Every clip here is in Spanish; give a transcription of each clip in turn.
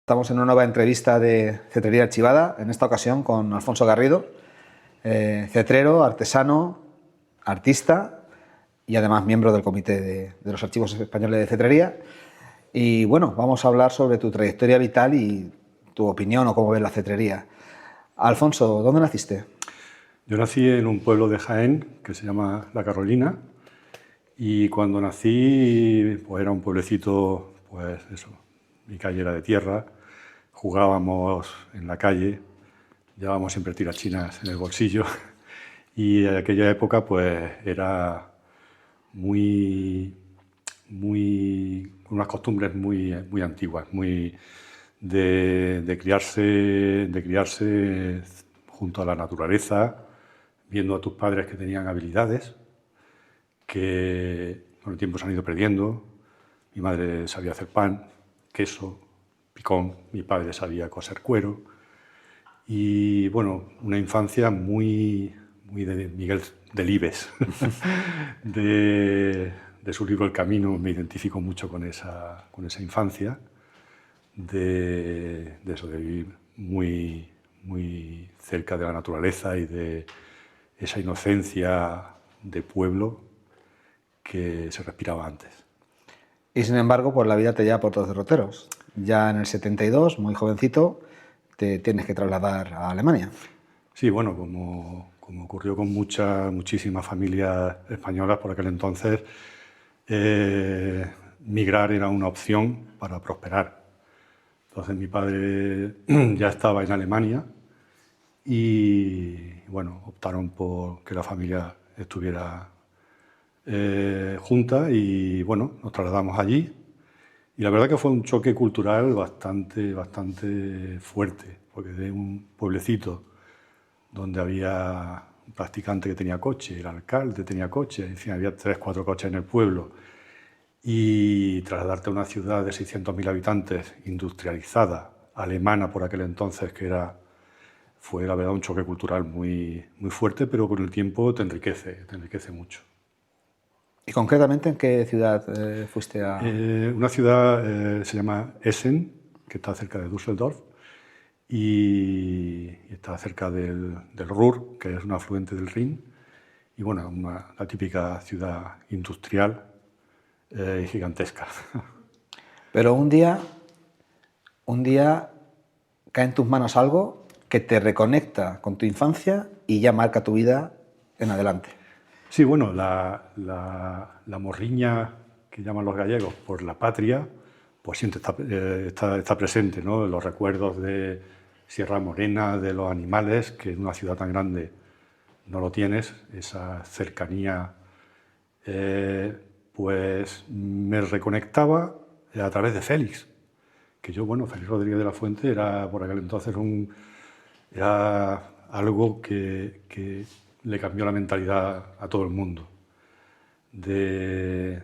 Estamos en una nueva entrevista de Cetrería Archivada, en esta ocasión con Alfonso Garrido, cetrero, artesano, artista y además miembro del Comité de los Archivos Españoles de Cetrería. Y bueno, vamos a hablar sobre tu trayectoria vital y tu opinión o cómo ves la cetrería. Alfonso, ¿dónde naciste? Yo nací en un pueblo de Jaén que se llama La Carolina, y cuando nací pues era un pueblecito, pues eso, mi calle era de tierra, jugábamos en la calle, llevábamos siempre tirachinas en el bolsillo y en aquella época pues era con unas costumbres muy antiguas, de criarse junto a la naturaleza, viendo a tus padres que tenían habilidades que con el tiempo se han ido perdiendo. Mi madre sabía hacer pan, queso, picón, mi padre sabía coser cuero. Y bueno, una infancia muy de Miguel Delibes, de su libro El Camino. Me identifico mucho con esa infancia, de eso, de vivir muy cerca de la naturaleza y de esa inocencia de pueblo que se respiraba antes. Y sin embargo, pues la vida te lleva por otros derroteros. Ya en el 72, muy jovencito, te tienes que trasladar a Alemania. Sí, bueno, como ocurrió con muchísimas familias españolas por aquel entonces, migrar era una opción para prosperar. Entonces mi padre ya estaba en Alemania y bueno, optaron por que la familia estuviera junta y bueno, nos trasladamos allí. Y la verdad que fue un choque cultural bastante fuerte, porque de un pueblecito donde había un practicante que tenía coche, el alcalde tenía coche, en fin, había 3 o 4 coches en el pueblo, y trasladarte a una ciudad de 600.000 habitantes, industrializada, alemana por aquel entonces, fue la verdad un choque cultural muy fuerte, pero con el tiempo te enriquece mucho. ¿Y concretamente en qué ciudad fuiste a...? Una ciudad se llama Essen, que está cerca de Düsseldorf, y está cerca del Ruhr, que es un afluente del Rin, y bueno, la típica ciudad industrial y gigantesca. Pero un día cae en tus manos algo que te reconecta con tu infancia y ya marca tu vida en adelante. Sí, bueno, la morriña que llaman los gallegos por la patria, pues siempre está presente, ¿no? Los recuerdos de Sierra Morena, de los animales, que en una ciudad tan grande no lo tienes, esa cercanía, pues me reconectaba a través de Félix, que yo, bueno, Félix Rodríguez de la Fuente era por aquel entonces era algo que le cambió la mentalidad a todo el mundo, de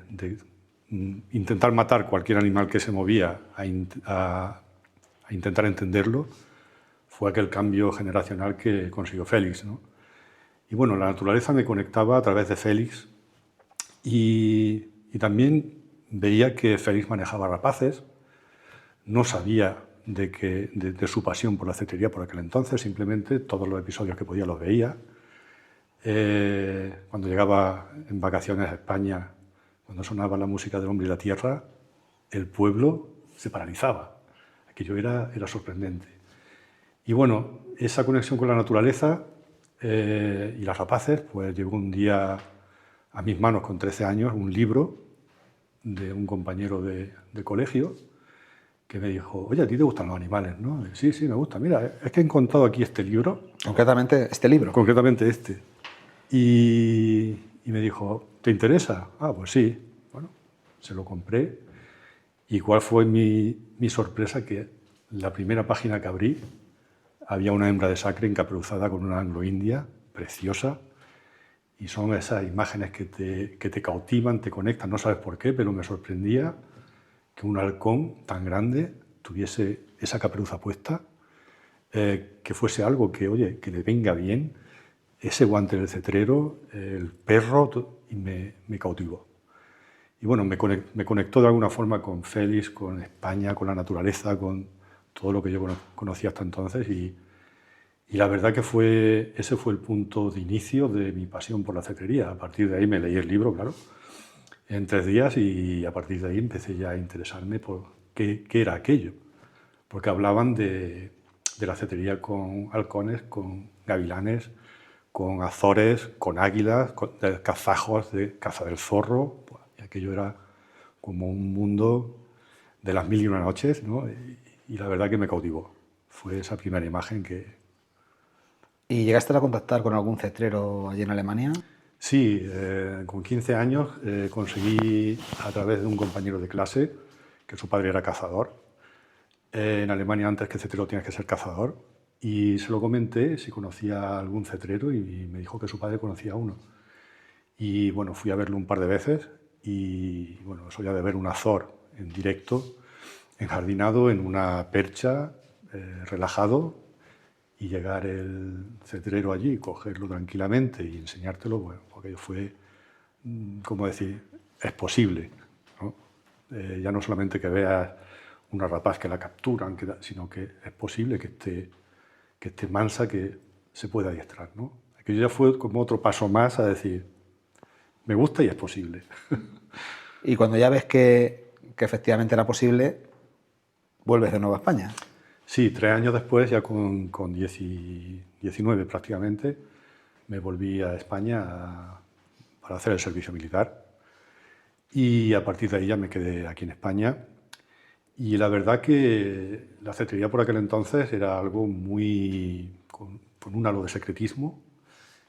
intentar matar cualquier animal que se movía a intentar entenderlo. Fue aquel cambio generacional que consiguió Félix, ¿no? Y bueno, la naturaleza me conectaba a través de Félix y también veía que Félix manejaba rapaces. No sabía de su pasión por la cetrería por aquel entonces, simplemente todos los episodios que podía los veía. Cuando llegaba en vacaciones a España, cuando sonaba la música del Hombre y la Tierra, el pueblo se paralizaba. Aquello era sorprendente. Y bueno, esa conexión con la naturaleza y las rapaces, pues llegó un día a mis manos con 13 años un libro de un compañero de colegio que me dijo: oye, ¿a ti te gustan los animales, no? Sí, me gusta. Mira, es que he encontrado aquí este libro. Concretamente, este libro. Concretamente este. Y me dijo: ¿te interesa? Ah, pues sí. Bueno, se lo compré. ¿Y cuál fue mi sorpresa? Que la primera página que abrí había una hembra de sacre encaperuzada con una anglo-india preciosa. Y son esas imágenes que te cautivan, te conectan, no sabes por qué, pero me sorprendía que un halcón tan grande tuviese esa caperuza puesta, que fuese algo que, oye, que le venga bien, ese guante del cetrero, el perro, y me cautivó. Y bueno, me conectó de alguna forma con Félix, con España, con la naturaleza, con todo lo que yo conocía hasta entonces y la verdad que ese fue el punto de inicio de mi pasión por la cetrería. A partir de ahí me leí el libro, claro, en 3 días y a partir de ahí empecé ya a interesarme por qué era aquello. Porque hablaban de la cetrería con halcones, con gavilanes, con azores, con águilas, de cazajos, de caza del zorro. Y aquello era como un mundo de las 1001 noches, ¿no? Y la verdad que me cautivó. Fue esa primera imagen que... ¿Y llegaste a contactar con algún cetrero allí en Alemania? Sí, con 15 años conseguí, a través de un compañero de clase, que su padre era cazador. En Alemania, antes que cetrero, tienes que ser cazador. Y se lo comenté si conocía algún cetrero y me dijo que su padre conocía a uno. Y bueno, fui a verlo un par de veces y bueno, eso ya de ver un azor en directo, enjardinado en una percha, relajado, y llegar el cetrero allí, cogerlo tranquilamente y enseñártelo, bueno, aquello fue, como decir, es posible, ¿no? Ya no solamente que veas una rapaz que la capturan, sino que es posible que esté mansa, que se pueda adiestrar, ¿no? Aquello ya fue como otro paso más a decir, me gusta y es posible. Y cuando ya ves que efectivamente era posible, vuelves de nuevo a España. Sí, 3 años después, ya con 19 prácticamente, me volví a España para hacer el servicio militar. Y a partir de ahí ya me quedé aquí en España. Y la verdad que la cetrería por aquel entonces era algo muy... con un halo de secretismo,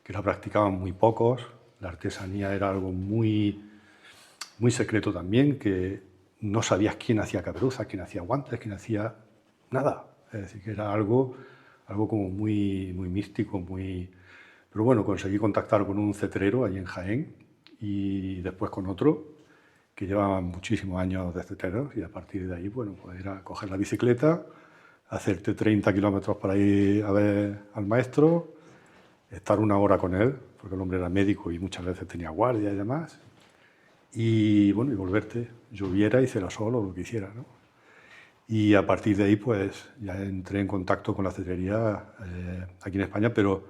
que la practicaban muy pocos. La artesanía era algo muy secreto también, que no sabías quién hacía caperuzas, quién hacía guantes, quién hacía nada. Es decir, que era algo como muy místico, muy... Pero bueno, conseguí contactar con un cetrero allí en Jaén y después con otro que llevaba muchísimos años de cetreros y a partir de ahí, bueno, pues era coger la bicicleta, hacerte 30 kilómetros para ir a ver al maestro, estar 1 hora con él, porque el hombre era médico y muchas veces tenía guardia y demás, y bueno, y volverte, lloviera, hiciera sol o lo que hiciera, ¿no? Y a partir de ahí, pues ya entré en contacto con la cetrería aquí en España, pero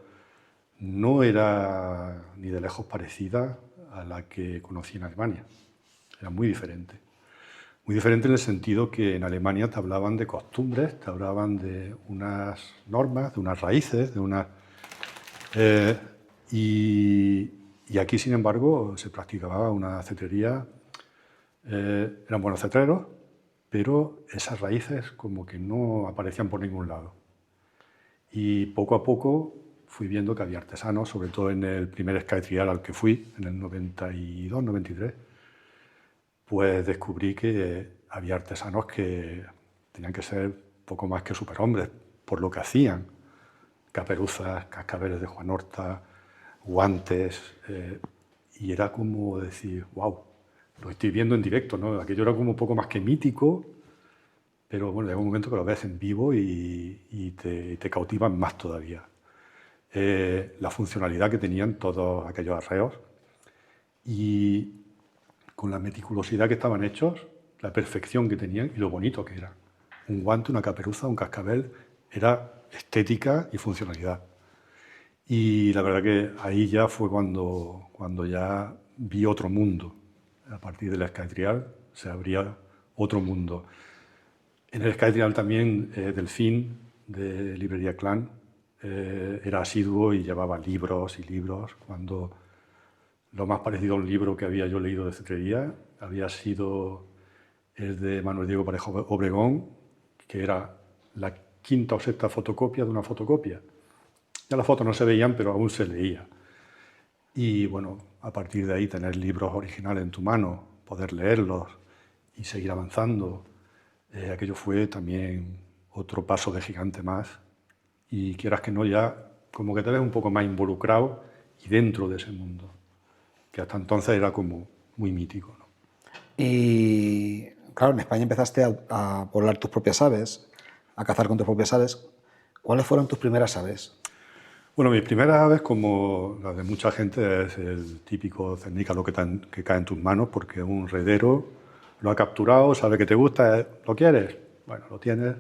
no era ni de lejos parecida a la que conocí en Alemania. Era muy diferente. Muy diferente en el sentido que en Alemania te hablaban de costumbres, te hablaban de unas normas, de unas raíces, de unas... y aquí, sin embargo, se practicaba una cetrería. Eran buenos cetreros, pero esas raíces como que no aparecían por ningún lado. Y poco a poco fui viendo que había artesanos, sobre todo en el primer Sky Trial al que fui, en el 92, 93, pues descubrí que había artesanos que tenían que ser poco más que superhombres por lo que hacían. Caperuzas, cascabeles de Juan Horta, guantes, y era como decir, wow, lo estoy viendo en directo, ¿no? Aquello era como un poco más que mítico, pero bueno, llega un momento que lo ves en vivo y te cautivan más todavía. La funcionalidad que tenían todos aquellos arreos y con la meticulosidad que estaban hechos, la perfección que tenían y lo bonito que era. Un guante, una caperuza, un cascabel, era estética y funcionalidad. Y la verdad que ahí ya fue cuando ya vi otro mundo. A partir del Sky Trial se abría otro mundo. En el Sky Trial también Delfín, de Librería Clan, era asiduo y llevaba libros y libros. Cuando lo más parecido a un libro que había yo leído de cetrería había sido el de Manuel Diego Parejo Obregón, que era la 5ª o 6ª fotocopia de una fotocopia. Ya las fotos no se veían, pero aún se leía. Y bueno, a partir de ahí tener libros originales en tu mano, poder leerlos y seguir avanzando, aquello fue también otro paso de gigante más. Y quieras que no, ya como que te ves un poco más involucrado y dentro de ese mundo, que hasta entonces era como muy mítico, ¿no? Y claro, en España empezaste a volar tus propias aves, a cazar con tus propias aves. ¿Cuáles fueron tus primeras aves? Bueno, mis primeras aves, como las de mucha gente, es el típico cernícalo que cae en tus manos, porque un redero lo ha capturado, sabe que te gusta, ¿lo quieres? Bueno, lo tienes,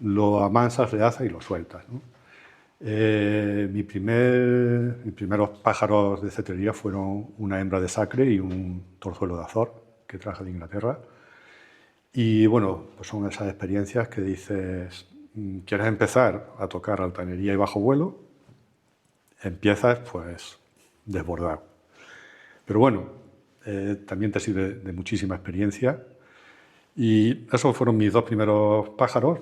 lo amansas, reazas y lo sueltas, ¿no? Mis primeros pájaros de cetrería fueron una hembra de sacre y un torzuelo de azor que traje de Inglaterra. Y bueno, pues son esas experiencias que dices, ¿quieres empezar a tocar altanería y bajo vuelo? Empiezas pues desbordado. Pero bueno, también te sirve de muchísima experiencia. Y esos fueron mis dos primeros pájaros.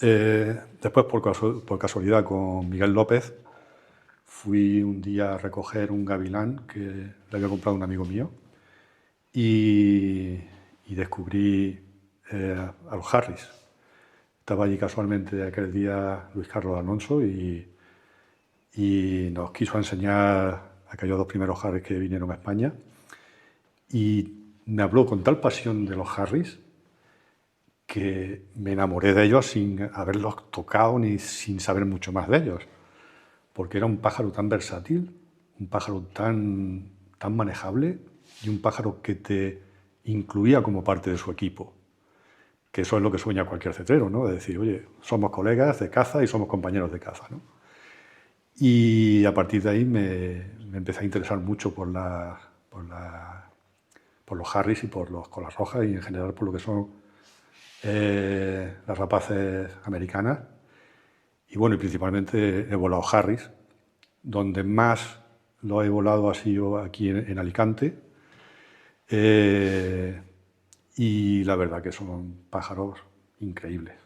Después, por casualidad, con Miguel López, fui un día a recoger un gavilán que le había comprado un amigo mío y descubrí a los Harris. Estaba allí casualmente aquel día Luis Carlos Alonso y nos quiso enseñar aquellos dos primeros Harris que vinieron a España y me habló con tal pasión de los Harris que me enamoré de ellos sin haberlos tocado ni sin saber mucho más de ellos, porque era un pájaro tan versátil, un pájaro tan manejable y un pájaro que te incluía como parte de su equipo, que eso es lo que sueña cualquier cetrero, ¿no? De decir, oye, somos colegas de caza y somos compañeros de caza, ¿no? Y a partir de ahí me empecé a interesar mucho por los Harris y por los colas rojas y en general por lo que son las rapaces americanas. Y bueno, y principalmente he volado Harris. Donde más lo he volado ha sido aquí en Alicante. Y la verdad que son pájaros increíbles.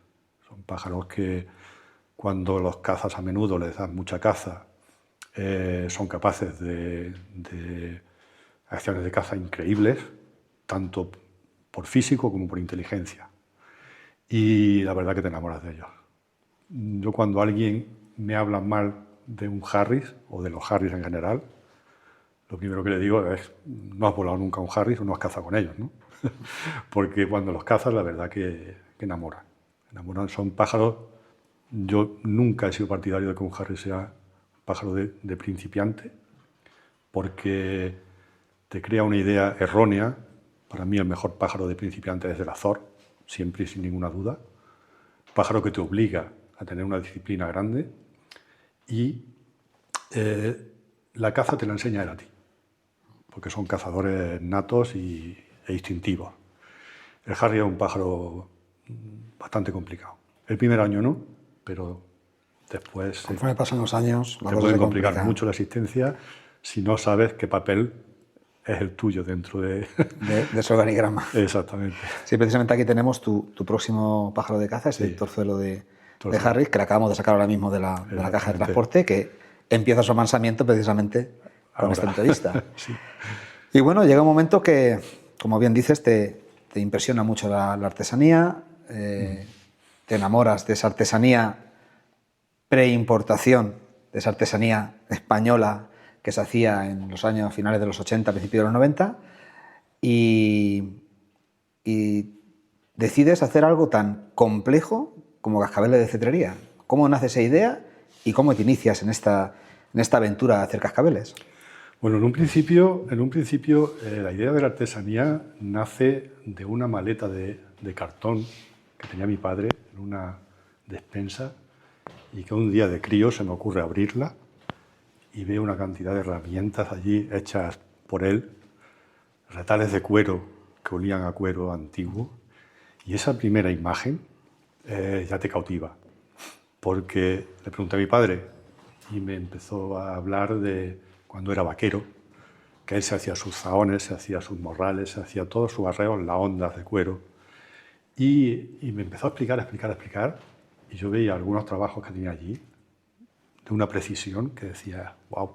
Son pájaros que cuando los cazas a menudo les das mucha caza, son capaces de acciones de caza increíbles, tanto por físico como por inteligencia. Y la verdad que te enamoras de ellos. Yo cuando alguien me habla mal de un Harris, o de los Harris en general, lo primero que le digo es, no has volado nunca un Harris o no has cazado con ellos, ¿no? Porque cuando los cazas, la verdad que enamoran. Enamoran, son pájaros. Yo nunca he sido partidario de que un Harris sea un pájaro de principiante, porque te crea una idea errónea. Para mí el mejor pájaro de principiante es el azor, siempre y sin ninguna duda. Pájaro que te obliga a tener una disciplina grande y la caza te la enseña él a ti, porque son cazadores natos e instintivos. El Harry es un pájaro bastante complicado. El primer año no, pero después conforme pasan los años, te puede complicar mucho la existencia si no sabes qué papel es el tuyo dentro de ese organigrama. Exactamente. Sí, precisamente aquí tenemos tu próximo pájaro de caza, es el torzuelo de Harris, que le acabamos de sacar ahora mismo de la caja de transporte, que empieza su amansamiento precisamente con esta entrevista. Sí. Y bueno, llega un momento que, como bien dices, te impresiona mucho la artesanía, te enamoras de esa artesanía preimportación, de esa artesanía española que se hacía en los años finales de los 80, principios de los 90, y decides hacer algo tan complejo como cascabeles de cetrería. ¿Cómo nace esa idea y cómo te inicias en esta aventura de hacer cascabeles? Bueno, en un principio la idea de la artesanía nace de una maleta de cartón que tenía mi padre en una despensa y que un día de crío se me ocurre abrirla y veo una cantidad de herramientas allí hechas por él, retales de cuero que olían a cuero antiguo, y esa primera imagen ya te cautiva, porque le pregunté a mi padre y me empezó a hablar de cuando era vaquero, que él se hacía sus zahones, se hacía sus morrales, se hacía todos sus arreos en las ondas de cuero, y me empezó a explicar, y yo veía algunos trabajos que tenía allí, de una precisión que decía, wow,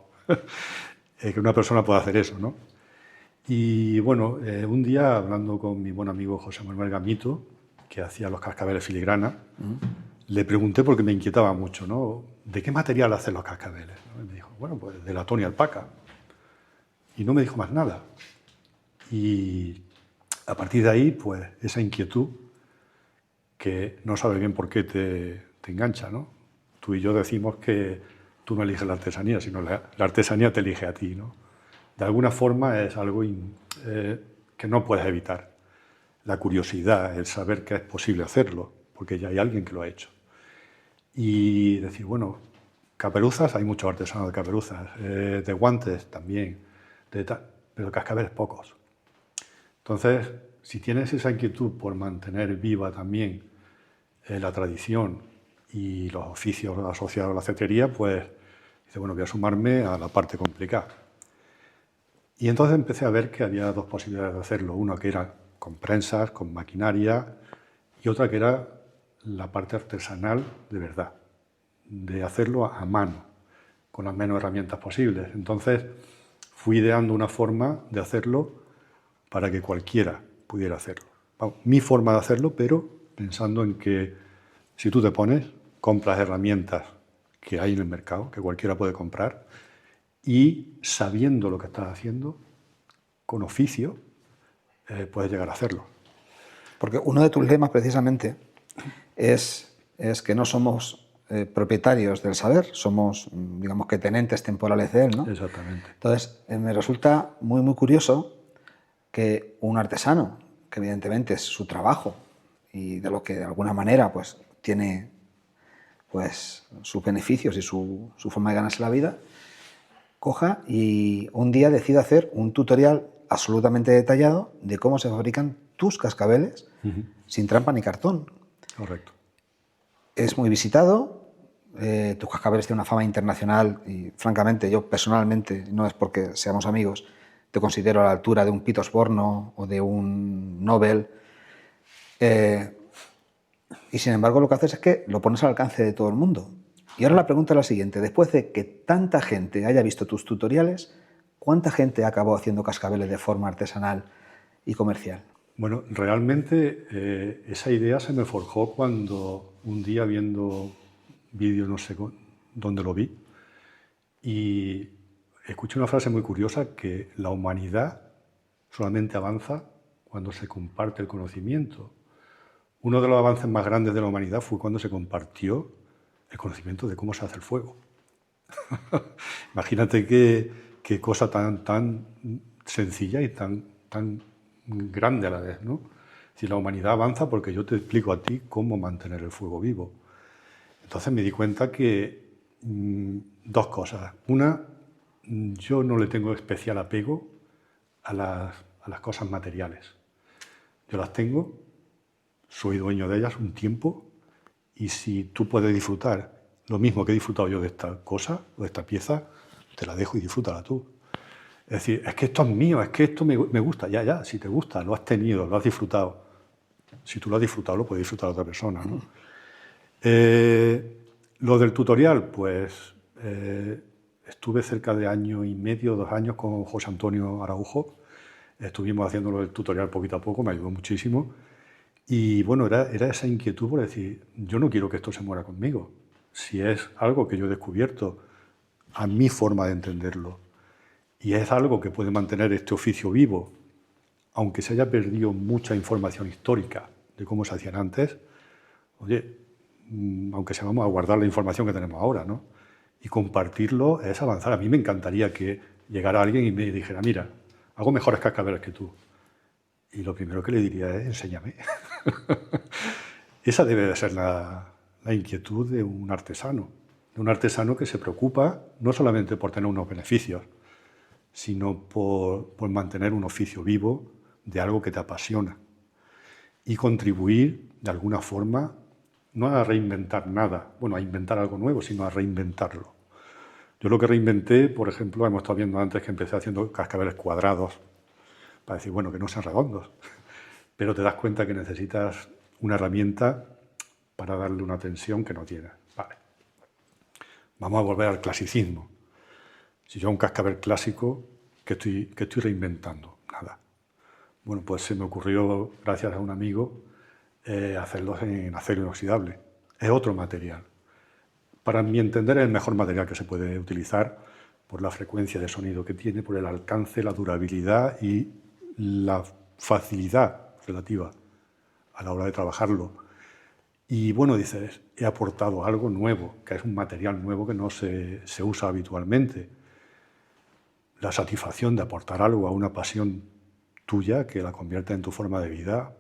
que una persona puede hacer eso, ¿no? Y bueno, un día hablando con mi buen amigo José Manuel Gamito, que hacía los cascabeles filigrana, le pregunté porque me inquietaba mucho, ¿no? ¿De qué material hacen los cascabeles? ¿No? Y me dijo, bueno, pues de latón y alpaca. Y no me dijo más nada. Y a partir de ahí, pues esa inquietud que no sabes bien por qué te engancha, ¿no? Tú y yo decimos que tú no eliges la artesanía, sino la artesanía te elige a ti, ¿no? De alguna forma es algo que no puedes evitar. La curiosidad, el saber que es posible hacerlo, porque ya hay alguien que lo ha hecho. Y decir, bueno, caperuzas, hay muchos artesanos de caperuzas, de guantes también, pero cascabeles pocos. Entonces, si tienes esa inquietud por mantener viva también la tradición y los oficios asociados a la cetrería, pues dice, bueno, voy a sumarme a la parte complicada. Y entonces empecé a ver que había dos posibilidades de hacerlo. Una que era con prensas, con maquinaria, y otra que era la parte artesanal de verdad, de hacerlo a mano, con las menos herramientas posibles. Entonces fui ideando una forma de hacerlo para que cualquiera pudiera hacerlo. Mi forma de hacerlo, pero pensando en que si tú te pones, compras herramientas que hay en el mercado, que cualquiera puede comprar, y sabiendo lo que estás haciendo, con oficio, puedes llegar a hacerlo. Porque uno de tus lemas, precisamente, es que no somos propietarios del saber, somos, digamos que tenentes temporales de él, ¿no? Exactamente. Entonces, me resulta muy, muy curioso que un artesano, que evidentemente es su trabajo y de lo que de alguna manera pues, tiene pues, sus beneficios y su forma de ganarse la vida, coja y un día decida hacer un tutorial absolutamente detallado de cómo se fabrican tus cascabeles sin trampa ni cartón. Correcto. Es muy visitado, tus cascabeles tienen una fama internacional y francamente yo personalmente, no es porque seamos amigos, te considero a la altura de un Pito Sborno o de un Nobel. Y sin embargo lo que haces es que lo pones al alcance de todo el mundo. Y ahora la pregunta es la siguiente. Después de que tanta gente haya visto tus tutoriales, ¿cuánta gente acabó haciendo cascabeles de forma artesanal y comercial? Bueno, realmente esa idea se me forjó cuando un día viendo vídeos, no sé dónde lo vi, y escuché una frase muy curiosa, que la humanidad solamente avanza cuando se comparte el conocimiento. Uno de los avances más grandes de la humanidad fue cuando se compartió el conocimiento de cómo se hace el fuego. Imagínate qué cosa tan sencilla y tan grande a la vez, ¿no? Si la humanidad avanza porque yo te explico a ti cómo mantener el fuego vivo. Entonces me di cuenta que dos cosas. Una, yo no le tengo especial apego a las cosas materiales. Yo las tengo, soy dueño de ellas un tiempo, y si tú puedes disfrutar lo mismo que he disfrutado yo de esta cosa o de esta pieza, te la dejo y disfrútala tú. Es decir, es que esto es mío, es que esto me gusta. Ya, si te gusta, lo has tenido, lo has disfrutado. Si tú lo has disfrutado, lo puede disfrutar otra persona, ¿no? Lo del tutorial, pues estuve cerca de 1,5, 2 años con José Antonio Araujo. Estuvimos haciéndolo el tutorial poquito a poco, me ayudó muchísimo. Y bueno, era esa inquietud por decir, yo no quiero que esto se muera conmigo. Si es algo que yo he descubierto a mi forma de entenderlo, y es algo que puede mantener este oficio vivo, aunque se haya perdido mucha información histórica de cómo se hacían antes, oye, aunque sea, vamos a guardar la información que tenemos ahora, ¿no? Y compartirlo es avanzar. A mí me encantaría que llegara alguien y me dijera, mira, hago mejores cascabeles que tú. Y lo primero que le diría es, enséñame. Esa debe de ser la inquietud de un artesano que se preocupa no solamente por tener unos beneficios, sino por mantener un oficio vivo de algo que te apasiona y contribuir de alguna forma, no a reinventar nada, bueno, a inventar algo nuevo, sino a reinventarlo. Yo lo que reinventé, por ejemplo, hemos estado viendo antes que empecé haciendo cascabeles cuadrados, para decir, bueno, que no sean redondos, pero te das cuenta que necesitas una herramienta para darle una tensión que no tienes. Vale. Vamos a volver al clasicismo. Si yo hago un cascabel clásico, ¿qué estoy reinventando? Nada. Bueno, pues se me ocurrió, gracias a un amigo, hacerlos en acero inoxidable. Es otro material. Para mi entender es el mejor material que se puede utilizar por la frecuencia de sonido que tiene, por el alcance, la durabilidad y la facilidad relativa a la hora de trabajarlo. Y bueno, dices, he aportado algo nuevo, que es un material nuevo que no se usa habitualmente. La satisfacción de aportar algo a una pasión tuya que la convierte en tu forma de vida,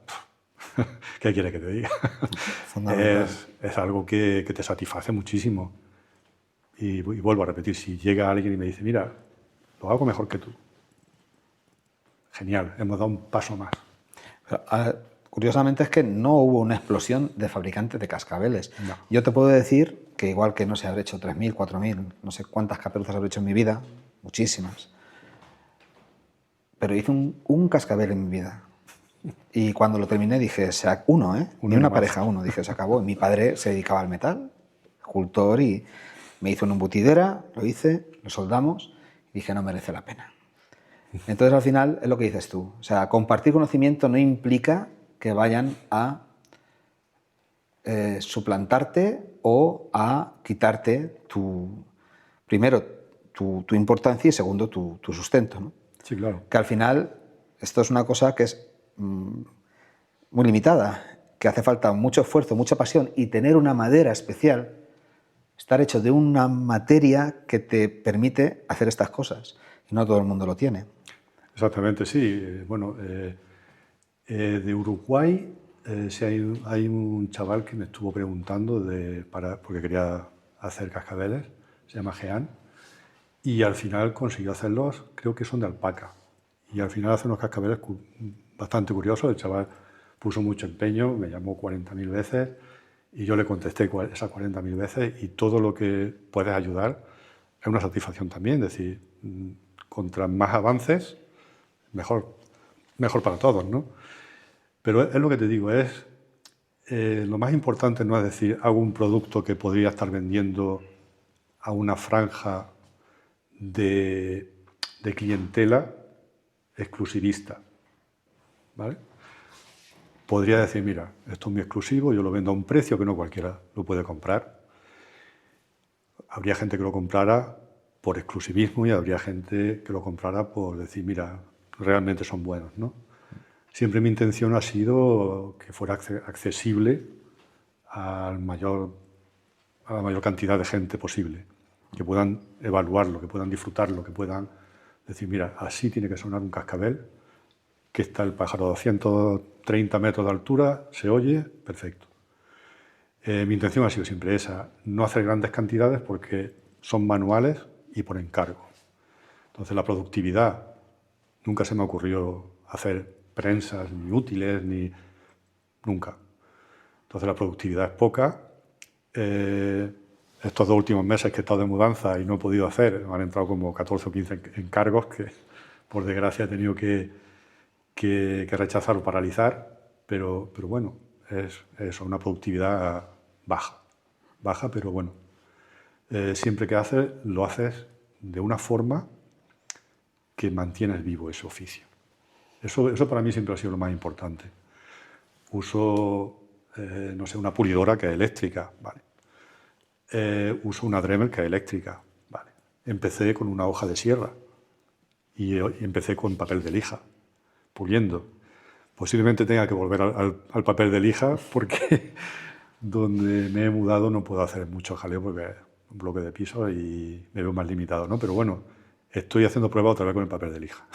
¿Qué quieres que te diga? Es algo que te satisface muchísimo. Y vuelvo a repetir, si llega alguien y me dice, mira, lo hago mejor que tú. Genial, hemos dado un paso más. Pero, curiosamente es que no hubo una explosión de fabricantes de cascabeles. No. Yo te puedo decir que igual que no sé, habré hecho 3.000, 4.000, no sé cuántas capeluzas habré hecho en mi vida, muchísimas. Pero hice un cascabel en mi vida. Y cuando lo terminé dije, uno, ni una pareja, uno. Dije, se acabó. Mi padre se dedicaba al metal, escultor, y me hizo una embutidera, lo hice, lo soldamos, y dije, no merece la pena. Entonces, al final, es lo que dices tú. O sea, compartir conocimiento no implica que vayan a suplantarte o a quitarte primero, tu importancia y segundo, tu sustento, ¿no? Sí, claro. Que al final, esto es una cosa que es muy limitada, que hace falta mucho esfuerzo, mucha pasión y tener una madera especial, estar hecho de una materia que te permite hacer estas cosas. Y no todo el mundo lo tiene. Exactamente, sí. Bueno, de Uruguay sí hay un chaval que me estuvo preguntando porque quería hacer cascabeles, se llama Jean, y al final consiguió hacerlos, creo que son de alpaca. Y al final hace unos cascabeles bastante curiosos. El chaval puso mucho empeño, me llamó 40.000 veces y yo le contesté esas 40.000 veces, y todo lo que puedes ayudar es una satisfacción también. Es decir, contra más avances, mejor para todos, ¿no? Pero es lo que te digo, lo más importante no es decir, hago un producto que podría estar vendiendo a una franja de clientela exclusivista, ¿vale? Podría decir, mira, esto es muy exclusivo, yo lo vendo a un precio que no cualquiera lo puede comprar. Habría gente que lo comprara por exclusivismo y habría gente que lo comprara por decir, mira, realmente son buenos, ¿no? Siempre mi intención ha sido que fuera accesible a la mayor cantidad de gente posible, que puedan evaluarlo, que puedan disfrutarlo, que puedan decir, mira, así tiene que sonar un cascabel, que está el pájaro a 230 metros de altura, se oye, perfecto. Mi intención ha sido siempre esa, no hacer grandes cantidades porque son manuales y por encargo. Entonces la productividad, nunca se me ocurrió hacer prensas ni útiles, nunca. Entonces la productividad es poca. Estos 2 últimos meses que he estado de mudanza y no he podido hacer, me han entrado como 14 o 15 encargos que por desgracia he tenido que rechazar o paralizar, pero bueno, es una productividad baja, pero bueno. Siempre que haces, lo haces de una forma que mantienes vivo ese oficio. Eso para mí siempre ha sido lo más importante. Uso, no sé, una pulidora que es eléctrica, ¿vale? Uso una Dremel que es eléctrica, ¿vale? Empecé con una hoja de sierra y empecé con papel de lija, puliendo. Posiblemente tenga que volver al papel de lija porque donde me he mudado no puedo hacer mucho jaleo porque es un bloque de piso y me veo más limitado, ¿no? Pero bueno, estoy haciendo pruebas otra vez con el papel de lija.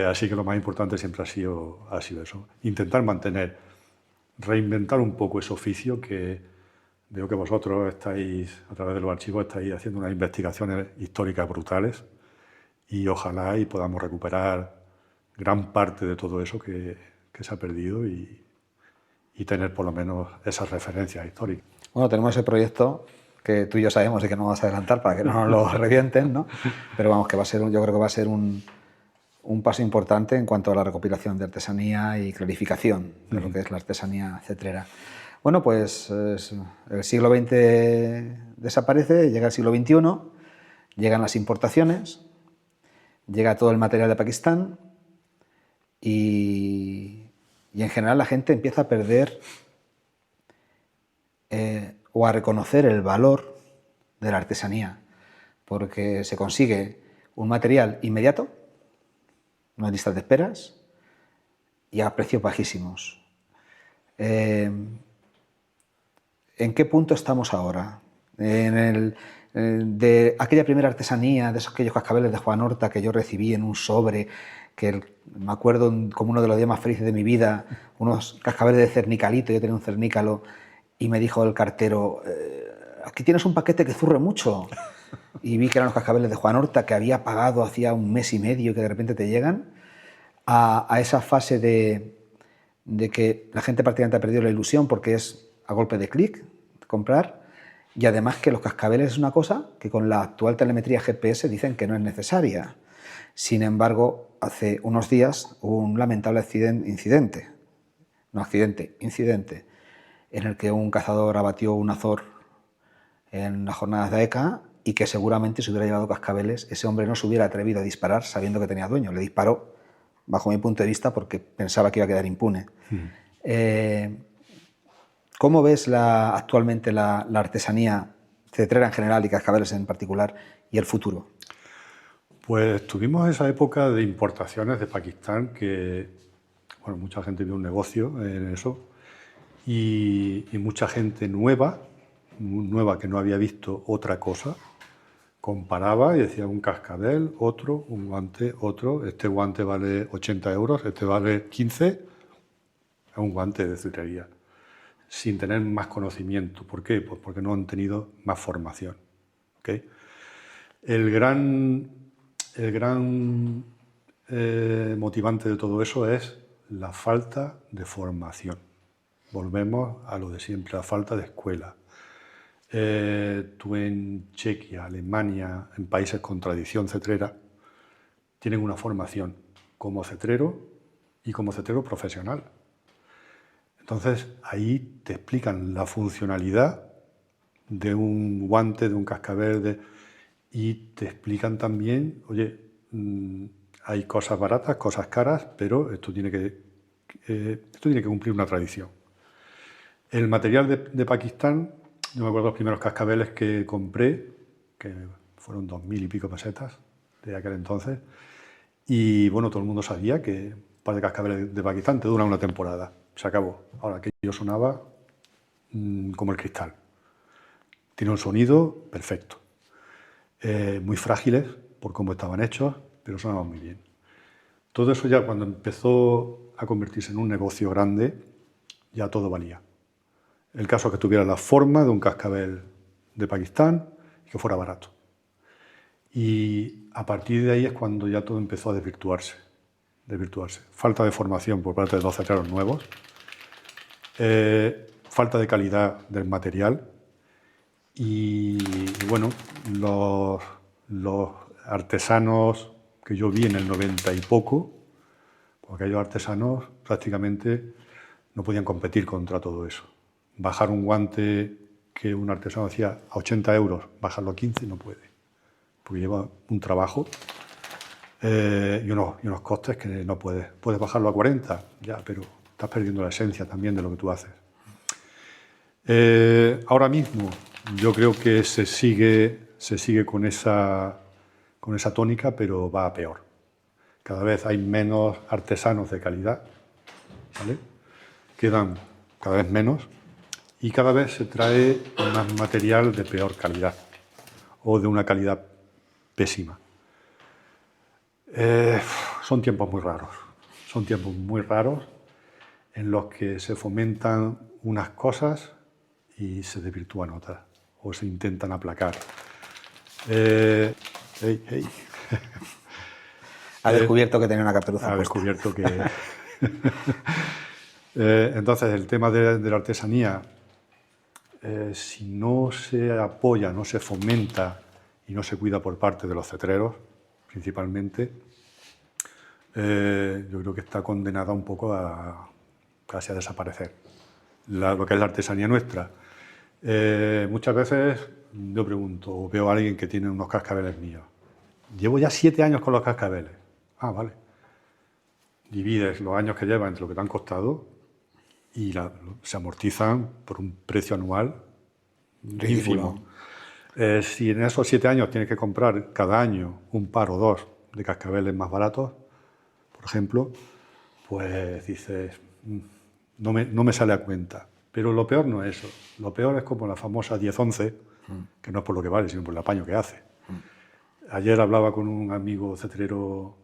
Así que lo más importante siempre ha sido eso. Intentar reinventar un poco ese oficio que veo que vosotros estáis, a través de los archivos, estáis haciendo unas investigaciones históricas brutales y ojalá y podamos recuperar gran parte de todo eso que se ha perdido y tener por lo menos esas referencias históricas. Bueno, tenemos ese proyecto que tú y yo sabemos y que no vamos a adelantar para que no nos lo revienten, ¿no? Pero vamos, que yo creo que va a ser un paso importante en cuanto a la recopilación de artesanía y clarificación de lo que es la artesanía cetrera. Bueno, pues el siglo XX desaparece, llega el siglo XXI, llegan las importaciones, llega todo el material de Pakistán y en general la gente empieza a perder o a reconocer el valor de la artesanía, porque se consigue un material inmediato, no hay listas de esperas y a precios bajísimos. ¿En qué punto estamos ahora? De aquella primera artesanía, de aquellos cascabeles de Juan Horta que yo recibí en un sobre, me acuerdo como uno de los días más felices de mi vida, unos cascabeles de cernicalito, yo tenía un cernícalo, y me dijo el cartero, aquí tienes un paquete que zurre mucho. Y vi que eran los cascabeles de Juan Horta, que había pagado hacía un mes y medio, que de repente te llegan, a esa fase de que la gente prácticamente ha perdido la ilusión porque es a golpe de clic comprar, y además que los cascabeles es una cosa que con la actual telemetría GPS dicen que no es necesaria. Sin embargo, hace unos días hubo un lamentable incidente, en el que un cazador abatió un azor en las jornadas de ECA y que seguramente si hubiera llevado cascabeles, ese hombre no se hubiera atrevido a disparar sabiendo que tenía dueño. Le disparó, bajo mi punto de vista, porque pensaba que iba a quedar impune. ¿Cómo ves actualmente la artesanía cetrera en general y cascabeles en particular y el futuro? Pues tuvimos esa época de importaciones de Pakistán que, bueno, mucha gente vio un negocio en eso y mucha gente nueva que no había visto otra cosa, comparaba y decía un cascabel, otro, un guante, otro, este guante vale 80 euros, este vale 15, es un guante de cetrería, sin tener más conocimiento. ¿Por qué? Pues porque no han tenido más formación. ¿Okay? El gran motivante de todo eso es la falta de formación. Volvemos a lo de siempre, la falta de escuela. Tú en Chequia, Alemania, en países con tradición cetrera, tienen una formación como cetrero y como cetrero profesional. Entonces, ahí te explican la funcionalidad de un guante, de un cascabel, y te explican también, oye, hay cosas baratas, cosas caras, pero esto tiene que cumplir una tradición. El material de Pakistán, yo me acuerdo los primeros cascabeles que compré, que fueron 2.000 y pico pesetas de aquel entonces, y bueno, todo el mundo sabía que un par de cascabeles de Pakistán te duran una temporada. Se acabó. Ahora, aquello sonaba como el cristal. Tiene un sonido perfecto. Muy frágiles por cómo estaban hechos, pero sonaban muy bien. Todo eso ya cuando empezó a convertirse en un negocio grande, ya todo valía. El caso es que tuviera la forma de un cascabel de Pakistán y que fuera barato. Y a partir de ahí es cuando ya todo empezó a desvirtuarse. Falta de formación por parte de los cetreros nuevos, falta de calidad del material y bueno, los artesanos que yo vi en el 90 y poco, porque aquellos artesanos prácticamente no podían competir contra todo eso. Bajar un guante que un artesano hacía a 80 euros, bajarlo a 15 no puede, porque lleva un trabajo y unos costes que no puedes. Puedes bajarlo a 40, ya, pero estás perdiendo la esencia también de lo que tú haces. Ahora mismo yo creo que se sigue con esa tónica, pero va a peor. Cada vez hay menos artesanos de calidad, ¿vale? Quedan cada vez menos y cada vez se trae más material de peor calidad o de una calidad pésima. Son tiempos muy raros en los que se fomentan unas cosas y se desvirtúan otras o se intentan aplacar. Ha descubierto que tenía una caperuza puesta. Ha descubierto que... entonces, el tema de la artesanía, si no se apoya, no se fomenta y no se cuida por parte de los cetreros, principalmente, yo creo que está condenada un poco casi a desaparecer. Lo que es la artesanía nuestra. Muchas veces yo pregunto, o veo a alguien que tiene unos cascabeles míos. Llevo ya 7 años con los cascabeles. Ah, vale. Divides los años que lleva entre lo que te han costado y se amortizan por un precio anual ínfimo. Si en esos 7 años tienes que comprar cada año un par o dos de cascabeles más baratos, por ejemplo, pues dices, no me sale a cuenta. Pero lo peor no es eso. Lo peor es como la famosa 10-11, que no es por lo que vale, sino por el apaño que hace. Ayer hablaba con un amigo cetrero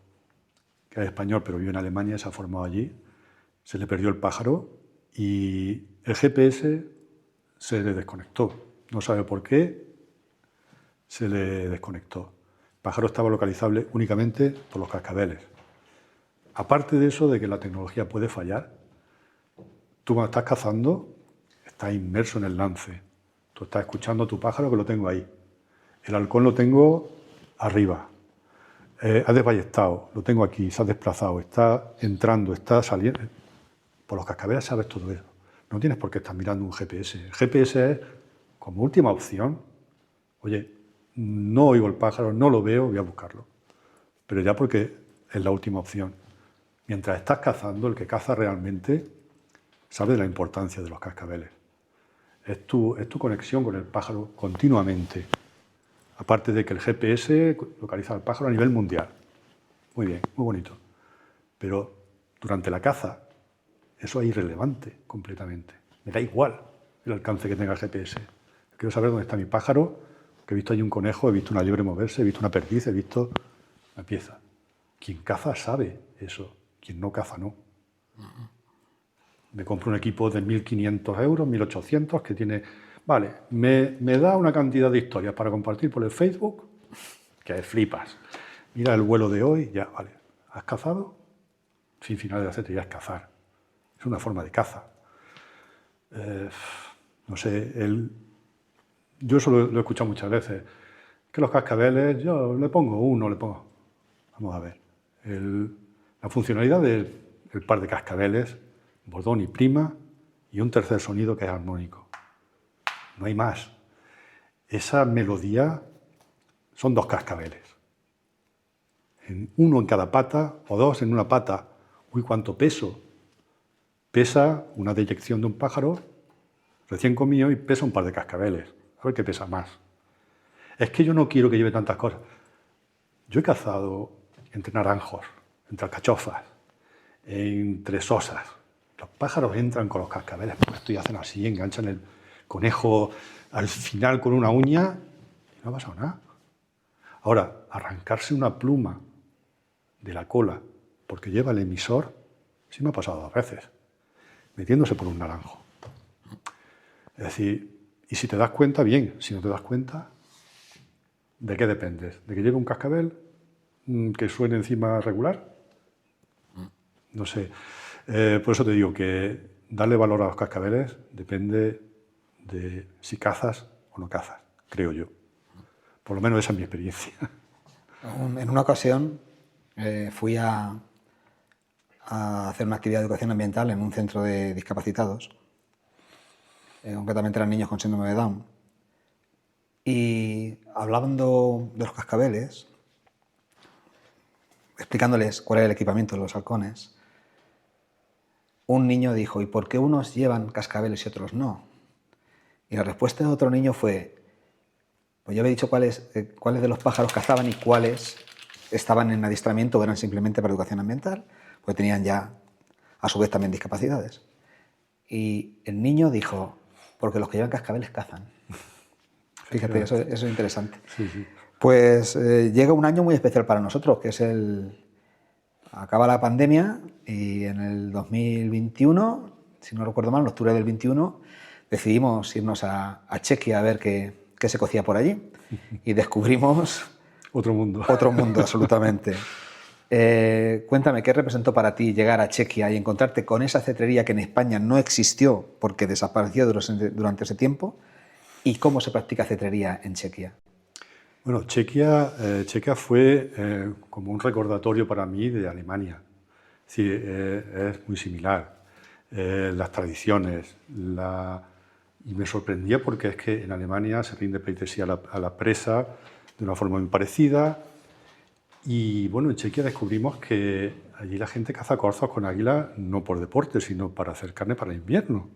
que que es español, pero vive en Alemania y se ha formado allí. Se le perdió el pájaro y el GPS se le desconectó. No sabe por qué, se le desconectó. El pájaro estaba localizable únicamente por los cascabeles. Aparte de eso, de que la tecnología puede fallar, tú cuando estás cazando, estás inmerso en el lance. Tú estás escuchando a tu pájaro, que lo tengo ahí. El halcón lo tengo arriba. Has desballestado, lo tengo aquí, se ha desplazado, está entrando, está saliendo. Por los cascabeles sabes todo eso. No tienes por qué estar mirando un GPS. El GPS es como última opción. Oye, no oigo el pájaro, no lo veo, voy a buscarlo. Pero ya porque es la última opción. Mientras estás cazando, el que caza realmente sabe de la importancia de los cascabeles. Es tu conexión con el pájaro continuamente. Aparte de que el GPS localiza al pájaro a nivel mundial. Muy bien, muy bonito. Pero durante la caza, eso es irrelevante completamente. Me da igual el alcance que tenga el GPS. Quiero saber dónde está mi pájaro, que he visto allí un conejo, he visto una liebre moverse, he visto una perdiz, he visto una pieza. Quien caza sabe eso, quien no caza no. Me compro un equipo de 1.500 euros, 1.800, que tiene... Vale, me da una cantidad de historias para compartir por el Facebook, que flipas. Mira el vuelo de hoy, ya, vale. ¿Has cazado? Fin final de la cetrería es cazar. Es una forma de caza. No sé, yo eso lo he escuchado muchas veces, que los cascabeles, yo le pongo uno, Vamos a ver. La funcionalidad del par de cascabeles, bordón y prima, y un tercer sonido que es armónico. No hay más. Esa melodía son 2 cascabeles. Uno en cada pata, o 2 en una pata. Uy, cuánto peso. Pesa una deyección de un pájaro recién comido y pesa un par de cascabeles. A ver qué pesa más. Es que yo no quiero que lleve tantas cosas. Yo he cazado entre naranjos, entre alcachofas, entre sosas. Los pájaros entran con los cascabeles puestos y hacen así, enganchan el conejo al final con una uña y no ha pasado nada. Ahora, arrancarse una pluma de la cola porque lleva el emisor, sí me ha pasado 2 veces, metiéndose por un naranjo. Es decir, y si te das cuenta, bien. Si no te das cuenta, ¿de qué dependes? ¿De que lleve un cascabel que suene encima regular? No sé. Por eso te digo que darle valor a los cascabeles depende de si cazas o no cazas, creo yo. Por lo menos esa es mi experiencia. En una ocasión fui a hacer una actividad de educación ambiental en un centro de discapacitados, concretamente eran niños con síndrome de Down, y hablando de los cascabeles, explicándoles cuál era el equipamiento de los halcones, un niño dijo: ¿y por qué unos llevan cascabeles y otros no? Y la respuesta de otro niño fue: pues yo había dicho cuáles de los pájaros cazaban y cuáles estaban en adiestramiento o eran simplemente para educación ambiental, porque tenían ya a su vez también discapacidades. Y el niño dijo: porque los que llevan cascabeles cazan. Fíjate, eso es interesante. Sí, sí. Pues llega un año muy especial para nosotros, que es acaba la pandemia y en el 2021, si no recuerdo mal, en octubre del 21, decidimos irnos a Chequia a ver qué se cocía por allí y descubrimos... Otro mundo. Otro mundo, absolutamente. Cuéntame, ¿qué representó para ti llegar a Chequia y encontrarte con esa cetrería que en España no existió porque desapareció durante ese tiempo? ¿Y cómo se practica cetrería en Chequia? Bueno, Chequia fue como un recordatorio para mí de Alemania. Sí, es muy similar. Las tradiciones, y me sorprendía porque es que en Alemania se rinde pleitesía a la presa de una forma muy parecida. Y bueno, en Chequia descubrimos que allí la gente caza corzos con águila no por deporte, sino para hacer carne para el invierno.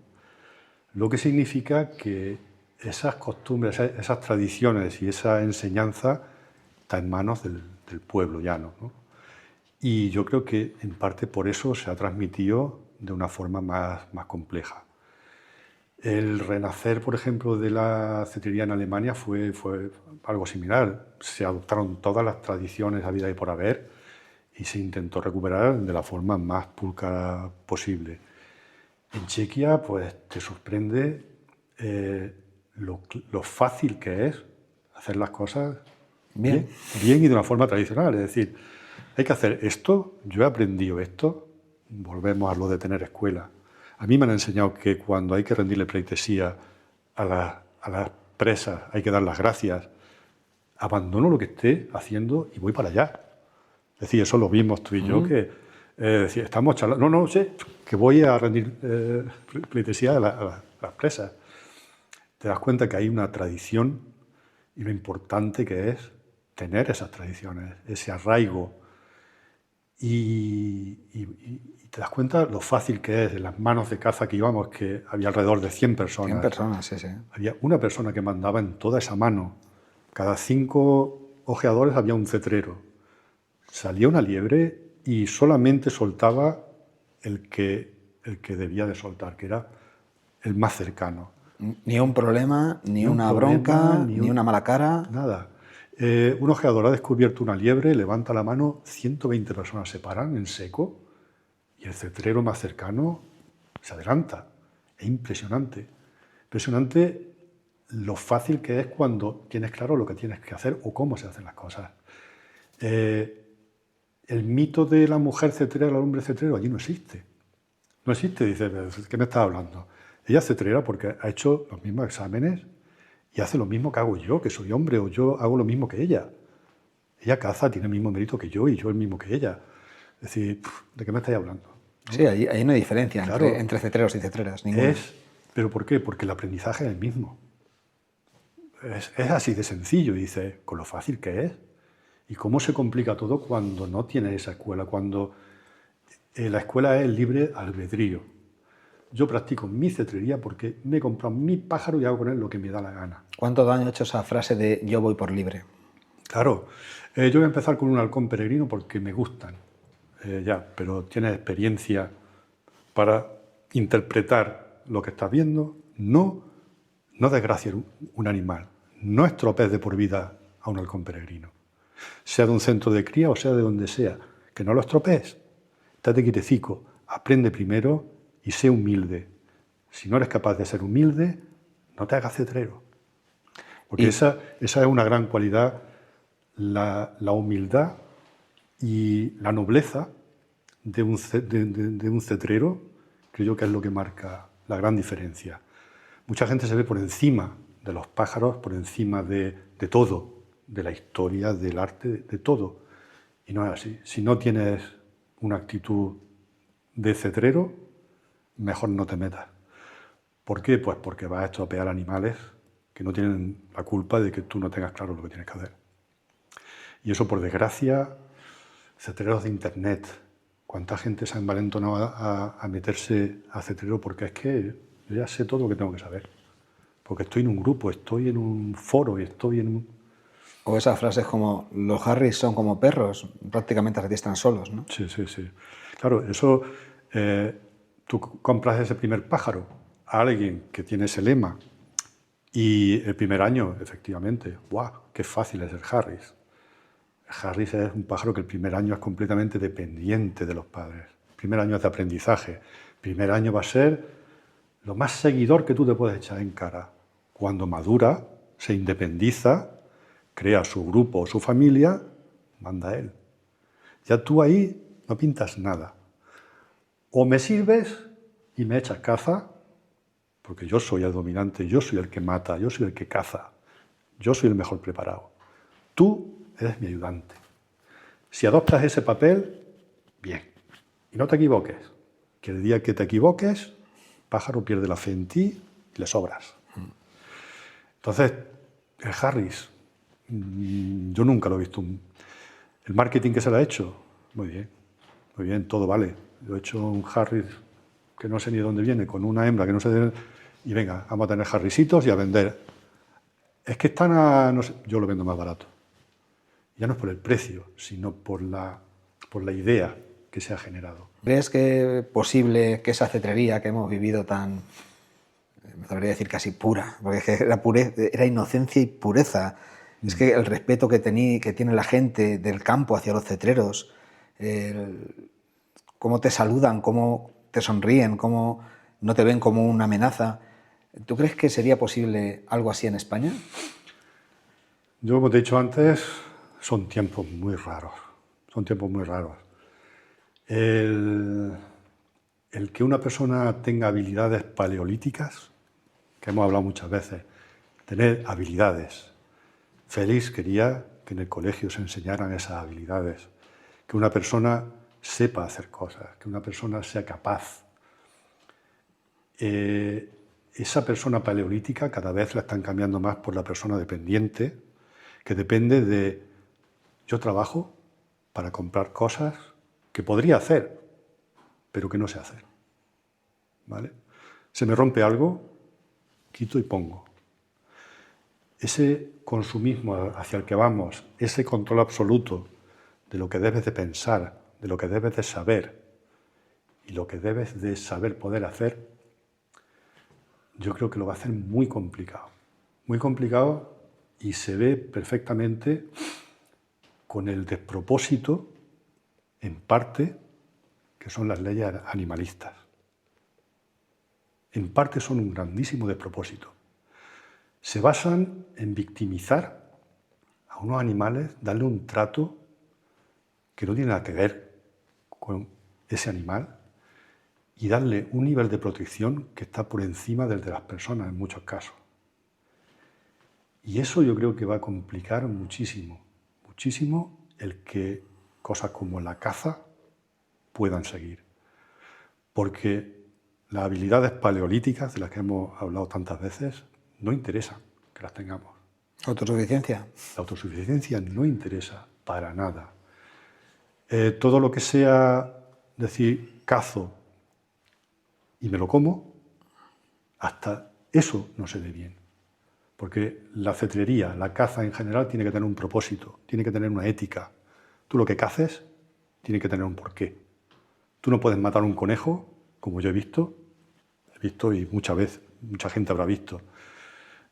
Lo que significa que esas costumbres, esas tradiciones y esa enseñanza está en manos del pueblo llano, ¿no? Y yo creo que en parte por eso se ha transmitido de una forma más compleja. El renacer, por ejemplo, de la cetrería en Alemania fue algo similar. Se adoptaron todas las tradiciones habidas y por haber y se intentó recuperar de la forma más pulcra posible. En Chequia, pues te sorprende lo fácil que es hacer las cosas bien y de una forma tradicional. Es decir, hay que hacer esto, yo he aprendido esto, volvemos a lo de tener escuela. A mí me han enseñado que cuando hay que rendirle pleitesía a las presas, hay que dar las gracias, abandono lo que esté haciendo y voy para allá. Es decir, eso lo vimos tú y yo, que estamos charlando, no sé, que voy a rendir pleitesía a las presas. Te das cuenta que hay una tradición y lo importante que es tener esas tradiciones, ese arraigo. Y te das cuenta lo fácil que es en las manos de caza que íbamos, que había alrededor de 100 personas. 100 personas, sí. Había una persona que mandaba en toda esa mano. Cada 5 ojeadores había un cetrero. Salía una liebre y solamente soltaba el que debía de soltar, que era el más cercano. Ni un problema, ni una bronca, ni una mala cara. Nada. Un ojeador ha descubierto una liebre, levanta la mano, 120 personas se paran en seco y el cetrero más cercano se adelanta. Es impresionante. Impresionante lo fácil que es cuando tienes claro lo que tienes que hacer o cómo se hacen las cosas. El mito de la mujer cetrera, el hombre cetrero, allí no existe. No existe, dice, ¿qué me estás hablando? Ella es cetrera porque ha hecho los mismos exámenes y hace lo mismo que hago yo, que soy hombre, o yo hago lo mismo que ella. Ella caza, tiene el mismo mérito que yo y yo el mismo que ella. Es decir, ¿de qué me estáis hablando? ¿No? Sí, ahí no hay diferencia entre cetreros y cetreras. Ninguna. ¿Pero por qué? Porque el aprendizaje es el mismo. Es así de sencillo, dice, con lo fácil que es. Y cómo se complica todo cuando no tienes esa escuela, cuando la escuela es el libre albedrío. Yo practico mi cetrería porque me he comprado mi pájaro y hago con él lo que me da la gana. ¿Cuánto daño ha hecho esa frase de yo voy por libre? Claro, yo voy a empezar con un halcón peregrino porque me gustan, pero tienes experiencia para interpretar lo que estás viendo. No desgracias un animal, no estropees de por vida a un halcón peregrino. Sea de un centro de cría o sea de donde sea, que no lo estropees. Estate quietecico, aprende primero y sé humilde. Si no eres capaz de ser humilde, no te hagas cetrero. Porque esa es una gran cualidad, la humildad y la nobleza de un cetrero, creo yo que es lo que marca la gran diferencia. Mucha gente se ve por encima de los pájaros, por encima de todo, de la historia, del arte, de todo. Y no es así. Si no tienes una actitud de cetrero, mejor no te metas. ¿Por qué? Pues porque vas a estropear animales que no tienen la culpa de que tú no tengas claro lo que tienes que hacer. Y eso, por desgracia, cetreros de internet. ¿Cuánta gente se ha envalentonado a meterse a cetrero? Porque es que yo ya sé todo lo que tengo que saber. Porque estoy en un grupo, estoy en un foro y estoy en un... O esas frases como los Harris son como perros, prácticamente se están solos, ¿no? Sí. Claro, eso... tú compras ese primer pájaro a alguien que tiene ese lema y el primer año, efectivamente, ¡guau! ¡Qué fácil es el Harris! El Harris es un pájaro que el primer año es completamente dependiente de los padres. El primer año es de aprendizaje. El primer año va a ser lo más seguidor que tú te puedes echar en cara. Cuando madura, se independiza, crea su grupo o su familia, manda él. Ya tú ahí no pintas nada. O me sirves y me echas caza, porque yo soy el dominante, yo soy el que mata, yo soy el que caza, yo soy el mejor preparado. Tú eres mi ayudante. Si adoptas ese papel, bien. Y no te equivoques, que el día que te equivoques, el pájaro pierde la fe en ti y le sobras. Entonces, el Harris, yo nunca lo he visto. El marketing que se le ha hecho, muy bien, todo vale. Yo he hecho un Harris que no sé ni de dónde viene, con una hembra que no sé de... Y venga, vamos a tener Harrisitos y a vender. Es que están a... No sé, yo lo vendo más barato. Ya no es por el precio, sino por la idea que se ha generado. ¿Crees que es posible que esa cetrería que hemos vivido tan, me atrevería a decir casi pura, porque era inocencia y pureza, es que el respeto que tiene la gente del campo hacia los cetreros, cómo te saludan, cómo te sonríen, cómo no te ven como una amenaza. ¿Tú crees que sería posible algo así en España? Yo, como te he dicho antes, son tiempos muy raros. Son tiempos muy raros. El que una persona tenga habilidades paleolíticas, que hemos hablado muchas veces, tener habilidades. Félix quería que en el colegio se enseñaran esas habilidades, que una persona sepa hacer cosas, que una persona sea capaz. Esa persona paleolítica cada vez la están cambiando más por la persona dependiente, que depende de yo trabajo para comprar cosas que podría hacer, pero que no sé hacer. ¿Vale? Se me rompe algo, quito y pongo. Ese consumismo hacia el que vamos, ese control absoluto de lo que debes de pensar, de lo que debes de saber y lo que debes de saber poder hacer, yo creo que lo va a hacer muy complicado. Muy complicado, y se ve perfectamente con el despropósito, en parte, que son las leyes animalistas. En parte son un grandísimo despropósito. Se basan en victimizar a unos animales, darle un trato que no tiene nada que ver con ese animal y darle un nivel de protección que está por encima del de las personas en muchos casos. Y eso yo creo que va a complicar muchísimo, muchísimo el que cosas como la caza puedan seguir. Porque las habilidades paleolíticas, de las que hemos hablado tantas veces, no interesan que las tengamos. ¿Autosuficiencia? La autosuficiencia no interesa para nada. Todo lo que sea decir cazo y me lo como, hasta eso no se ve bien. Porque la cetrería, la caza en general, tiene que tener un propósito, tiene que tener una ética. Tú lo que caces tiene que tener un porqué. Tú no puedes matar un conejo, como yo he visto y muchas veces, mucha gente habrá visto.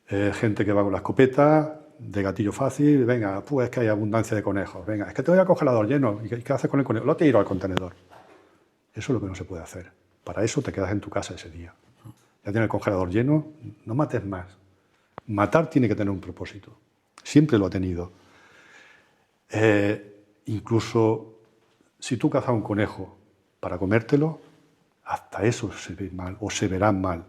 Gente que va con la escopeta, de gatillo fácil, venga, pues es que hay abundancia de conejos, venga, es que te voy al congelador lleno, ¿y qué haces con el conejo? Lo tiro al contenedor. Eso es lo que no se puede hacer. Para eso te quedas en tu casa ese día. Ya tienes el congelador lleno, no mates más. Matar tiene que tener un propósito. Siempre lo ha tenido. Incluso si tú cazas un conejo para comértelo, hasta eso se ve mal o se verá mal.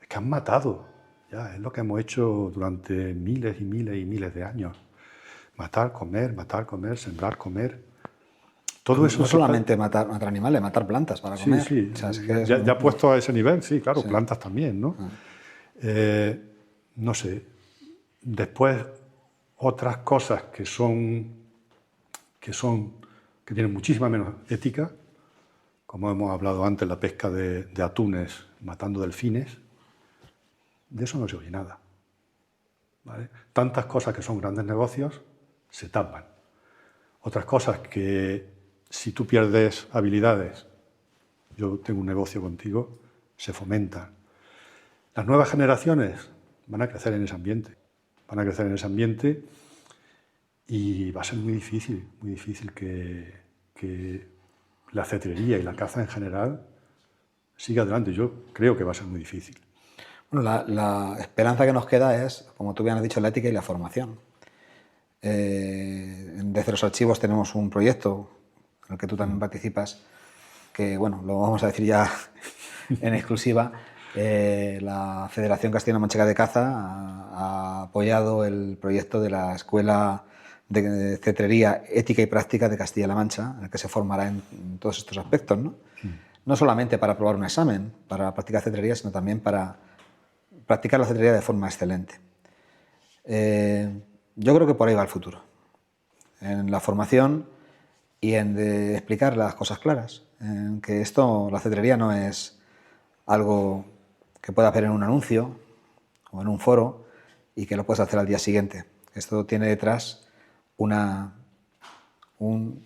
Es que han matado. Ya, es lo que hemos hecho durante miles y miles y miles de años. Matar, comer, sembrar, comer. Todo eso no solamente matar animales, matar plantas para comer. Sí, o sea, es que ya puesto a ese nivel, sí, claro, sí. Plantas también, ¿no? No sé. Después, otras cosas que tienen muchísima menos ética, como hemos hablado antes, la pesca de atunes matando delfines, de eso no se oye nada. ¿Vale? Tantas cosas que son grandes negocios se tapan. Otras cosas que, si tú pierdes habilidades, yo tengo un negocio contigo, se fomentan. Las nuevas generaciones van a crecer en ese ambiente. Van a crecer en ese ambiente y va a ser muy difícil que la cetrería y la caza en general siga adelante. Yo creo que va a ser muy difícil. Bueno, la esperanza que nos queda es, como tú bien has dicho, la ética y la formación. Desde los archivos tenemos un proyecto en el que tú también participas, que, bueno, lo vamos a decir ya en exclusiva. La Federación Castellano-Manchega de Caza ha apoyado el proyecto de la Escuela de Cetrería Ética y Práctica de Castilla-La Mancha, en el que se formará en todos estos aspectos, ¿no? No solamente para aprobar un examen, para practicar cetrería, sino también para practicar la cetrería de forma excelente. Yo creo que por ahí va el futuro, en la formación y en explicar las cosas claras, en que la cetrería no es algo que pueda hacer en un anuncio o en un foro y que lo puedes hacer al día siguiente. Esto tiene detrás un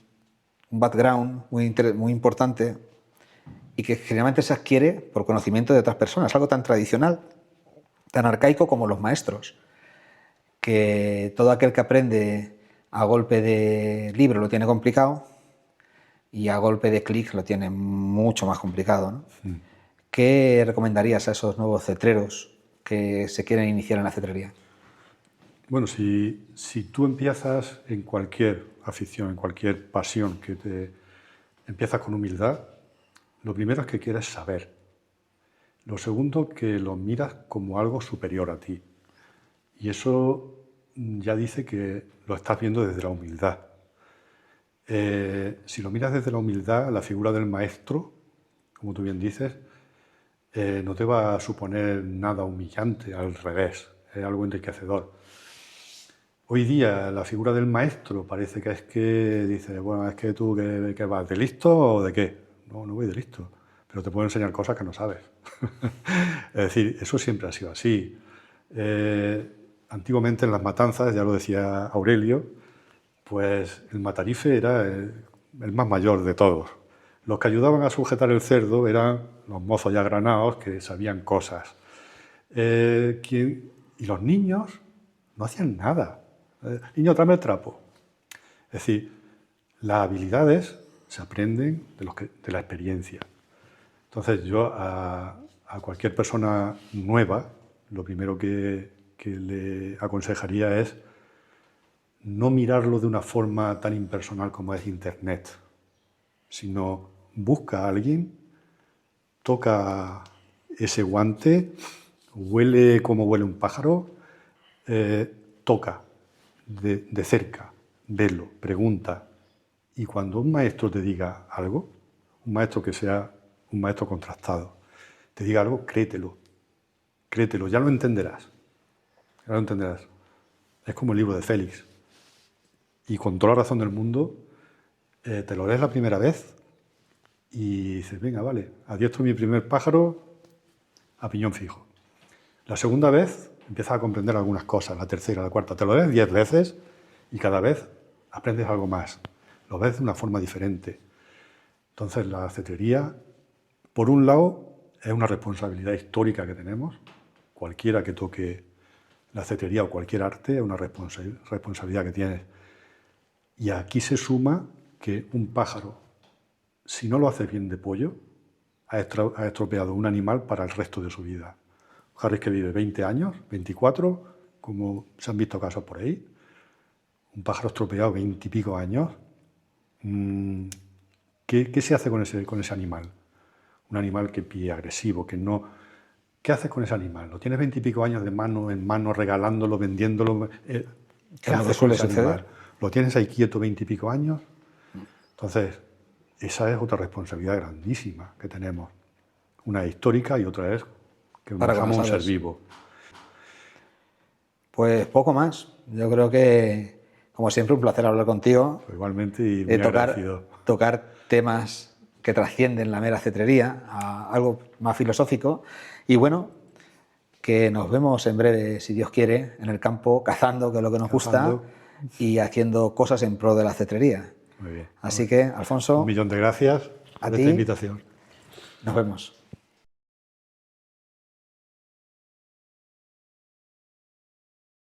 background muy importante y que generalmente se adquiere por conocimiento de otras personas, algo tan tradicional, tan arcaico como los maestros, que todo aquel que aprende a golpe de libro lo tiene complicado y a golpe de clic lo tiene mucho más complicado, ¿no? ¿Qué recomendarías a esos nuevos cetreros que se quieren iniciar en la cetrería? Bueno, si tú empiezas en cualquier afición, en cualquier pasión, empiezas con humildad, lo primero es que quieres saber. Lo segundo, que lo miras como algo superior a ti. Y eso ya dice que lo estás viendo desde la humildad. Si lo miras desde la humildad, la figura del maestro, como tú bien dices, no te va a suponer nada humillante, al revés, es algo enriquecedor. Hoy día la figura del maestro parece que es que dice, bueno, es que tú ¿qué vas? ¿De listo o de qué? No, no voy de listo, pero te puedo enseñar cosas que no sabes. Es decir, eso siempre ha sido así. Antiguamente en las matanzas, ya lo decía Aurelio, pues el matarife era el más mayor de todos. Los que ayudaban a sujetar el cerdo eran los mozos ya granados que sabían cosas. Y los niños no hacían nada. Niño, tráeme el trapo. Es decir, las habilidades se aprenden de la experiencia. Entonces yo a cualquier persona nueva, lo primero que le aconsejaría es no mirarlo de una forma tan impersonal como es Internet, sino busca a alguien, toca ese guante, huele como huele un pájaro, toca de cerca, velo, pregunta. Y cuando un maestro te diga algo, un maestro que sea un maestro contrastado, te diga algo, créetelo, ya lo entenderás. Ya lo entenderás. Es como el libro de Félix. Y con toda la razón del mundo, te lo lees la primera vez y dices, venga, vale, adiestro mi primer pájaro a piñón fijo. La segunda vez empiezas a comprender algunas cosas, la tercera, la cuarta. Te lo lees 10 veces y cada vez aprendes algo más. Lo ves de una forma diferente. Entonces, la cetrería, por un lado, es una responsabilidad histórica que tenemos. Cualquiera que toque la cetrería o cualquier arte es una responsabilidad que tienes. Y aquí se suma que un pájaro, si no lo hace bien de pollo, ha estropeado un animal para el resto de su vida. Harris que vive 20 años, 24, como se han visto casos por ahí. Un pájaro estropeado 20 y pico años. ¿Qué se hace con ese animal? Un animal que pille agresivo, que no... ¿Qué haces con ese animal? ¿Lo tienes 20 y pico años de mano en mano, regalándolo, vendiéndolo? ¿Qué haces con ese animal? ¿Lo tienes ahí quieto 20 y pico años? Entonces, esa es otra responsabilidad grandísima que tenemos. Una es histórica y otra es que manejamos un ser vivo. Pues poco más. Yo creo que, como siempre, un placer hablar contigo. Pues igualmente y muy agradecido. Tocar temas que trascienden la mera cetrería a algo más filosófico. Y bueno, que nos vemos en breve, si Dios quiere, en el campo, cazando, que es lo que nos gusta, y haciendo cosas en pro de la cetrería. Muy bien. Así que, Alfonso... Un millón de gracias por esta invitación. Nos vemos.